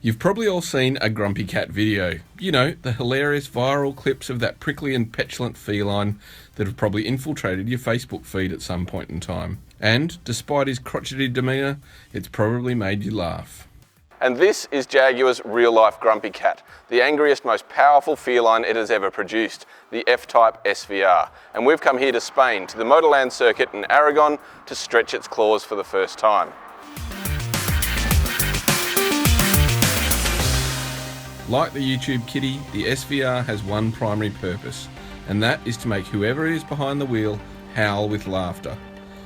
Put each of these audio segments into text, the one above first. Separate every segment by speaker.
Speaker 1: You've probably all seen a grumpy cat video. You know, the hilarious viral clips of that prickly and petulant feline that have probably infiltrated your Facebook feed at some point in time. And, despite his crotchety demeanour, it's probably made you laugh. And this is Jaguar's real-life grumpy cat, the angriest, most powerful feline it has ever produced, the F-Type SVR. And we've come here to Spain, to the Motorland circuit in Aragon, to stretch its claws for the first time. Like the YouTube kitty, the SVR has one primary purpose, and that is to make whoever is behind the wheel howl with laughter.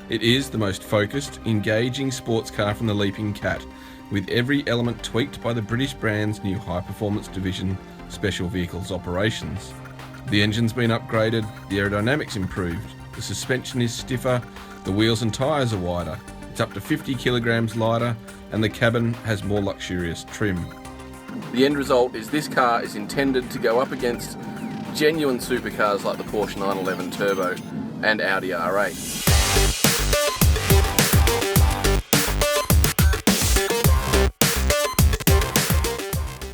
Speaker 1: It is the most focused, engaging sports car from the Leaping Cat, with every element tweaked by the British brand's new high-performance division, Special Vehicles Operations. The engine's been upgraded, the aerodynamics improved, the suspension is stiffer, the wheels and tyres are wider, it's up to 50 kilograms lighter, and the cabin has more luxurious trim. The end result is this car is intended to go up against genuine supercars like the Porsche 911 Turbo and Audi R8.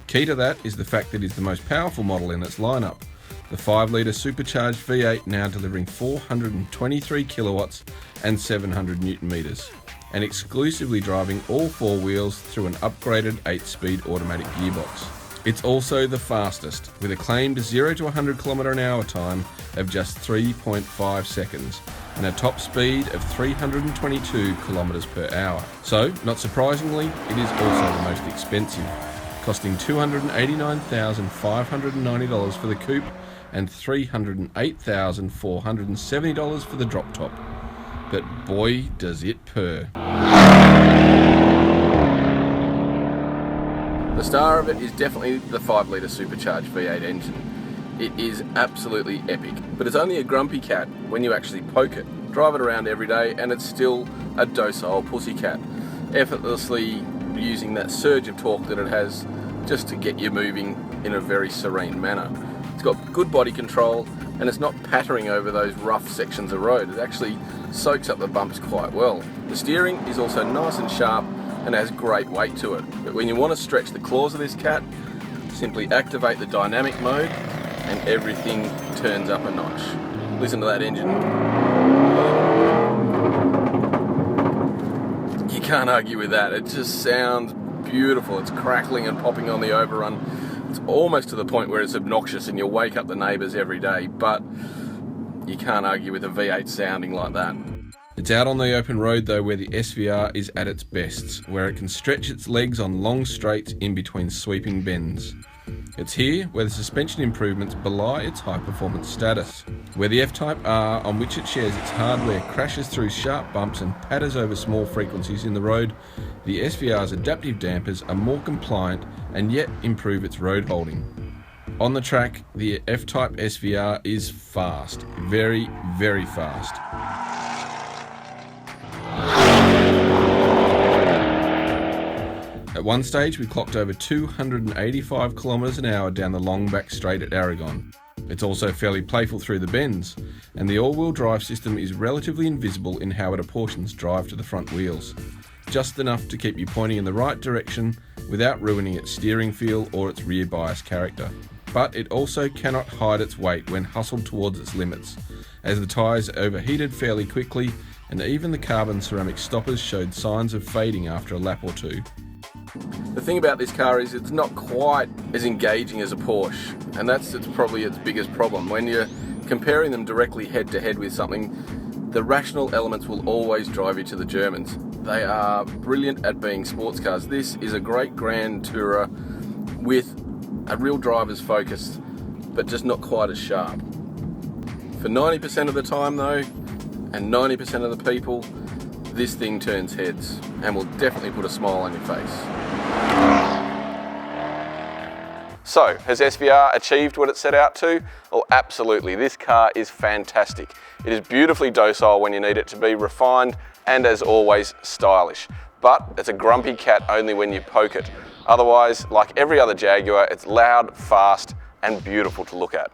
Speaker 1: Key to that is the fact that it's the most powerful model in its lineup. The 5-litre supercharged V8 now delivering 423 kilowatts and 700 newton metres, and exclusively driving all four wheels through an upgraded 8-speed automatic gearbox. It's also the fastest, with a claimed 0 to 100 km/h time of just 3.5 seconds and a top speed of 322 km/h. So, not surprisingly, it is also the most expensive, costing $289,590 for the coupe and $308,470 for the drop top. But boy, does it purr. The star of it is definitely the 5-litre supercharged V8 engine. It is absolutely epic, but it's only a grumpy cat when you actually poke it. Drive it around every day and it's still a docile pussycat, effortlessly using that surge of torque that it has just to get you moving in a very serene manner. It's got good body control and it's not pattering over those rough sections of road. It actually soaks up the bumps quite well. The steering is also nice and sharp and has great weight to it. But when you want to stretch the claws of this cat, simply activate the dynamic mode and everything turns up a notch. Listen to that engine. You can't argue with that. It just sounds beautiful. It's crackling and popping on the overrun. It's almost to the point where it's obnoxious and you'll wake up the neighbours every day, but you can't argue with a V8 sounding like that. It's out on the open road though where the SVR is at its best, where it can stretch its legs on long straights in between sweeping bends. It's here where the suspension improvements belie its high-performance status, where the F-Type R, on which it shares its hardware, crashes through sharp bumps and patters over small frequencies in the road. The SVR's adaptive dampers are more compliant and yet improve its road holding. On the track, the F-Type SVR is fast, very, very fast. At one stage, we clocked over 285 km/h down the long back straight at Aragon. It's also fairly playful through the bends, and the all-wheel drive system is relatively invisible in how it apportions drive to the front wheels. Just enough to keep you pointing in the right direction without ruining its steering feel or its rear bias character. But it also cannot hide its weight when hustled towards its limits, as the tyres overheated fairly quickly and even the carbon ceramic stoppers showed signs of fading after a lap or two. The thing about this car is it's not quite as engaging as a Porsche, and that's probably its biggest problem. When you're comparing them directly head to head with something, the rational elements will always drive you to the Germans. They are brilliant at being sports cars. This is a great Grand Tourer with a real driver's focus, but just not quite as sharp. For 90% of the time though, and 90% of the people, this thing turns heads and will definitely put a smile on your face. So, has SVR achieved what it set out to? Well, absolutely. This car is fantastic. It is beautifully docile when you need it to be, refined and, as always, stylish. But it's a grumpy cat only when you poke it. Otherwise, like every other Jaguar, it's loud, fast and beautiful to look at.